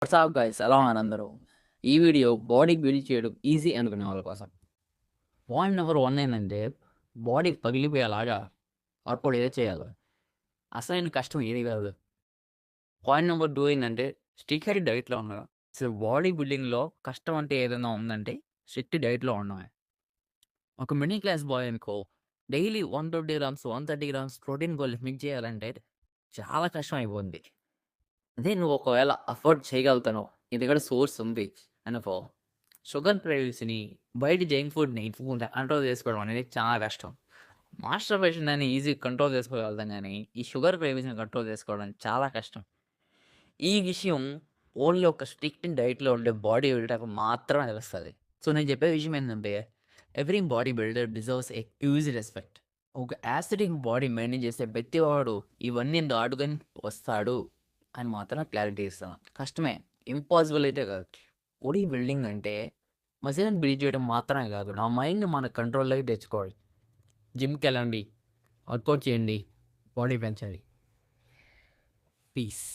WhatsApp guys ఎలా ఉన్నారు అందరూ? ఈ వీడియో బాడీ బిల్డ్ చేయడం ఈజీ అనుకునే వాళ్ళ కోసం. పాయింట్ నెంబర్ 1 ఏంటంటే బాడీ పగిలిపోయేలాగా వర్కౌట్ ఏదో చేయాలి. అసలైన కష్టం ఏది కాదు. పాయింట్ నెంబర్ 2 ఏంటంటే స్ట్రిక్ట్ డైట్‌లో ఉండడం. అసలు బాడీ బిల్డింగ్‌లో కష్టం అంటే ఏదైనా ఉందంటే స్ట్రిక్ట్ డైట్‌లో ఉండడమే. ఒక మిడిల్ క్లాస్ బాయ్ అనుకో daily 120 grams, 130 grams protein goal limit చేయాలంటే చాలా కష్టం అయిపోద్ది. అదే నువ్వు ఒకవేళ అఫోర్డ్ చేయగలుగుతాను. నీ దగ్గర సోర్స్ ఉంది అనుకో. షుగర్ క్రేవ్స్‌ని, బయట జంక్ ఫుడ్‌ని కంట్రోల్ చేసుకోవడం అనేది చాలా కష్టం. మాస్టర్బేషన్ అని ఈజీగా కంట్రోల్ చేసుకోగలుగుతాం గానీ, ఈ షుగర్ క్రేవింగ్స్‌ని కంట్రోల్ చేసుకోవడం చాలా కష్టం. ఈ విషయం ఓన్లీ ఒక స్ట్రిక్ట్ డైట్‌లో ఉండే బాడీ బిల్డర్‌కి మాత్రమే తెలుస్తది. సో, నేను చెప్పే విషయం ఏంటంటే, every body builder deserves a huge respect. ఒక యాసిడిక్ బాడీ మెయింటైన్ చేసే ప్రతివాడు ఇవన్నీ దాటుకొని వస్తాడు అని మాత్రం క్లారిటీ ఇస్తాను. కష్టమే. ఇంపాసిబుల్ అయితే కాదు. బాడీ బిల్డింగ్ అంటే మజిల్‌ని బిల్డ్ చేయడం మాత్రమే కాదు. నా మైండ్‌ని మన కంట్రోల్‌లోకి తెచ్చుకోవాలి. జిమ్‌కెళ్ళండి. వర్కౌట్ చేయండి. బాడీ పెంచండి. పీస్.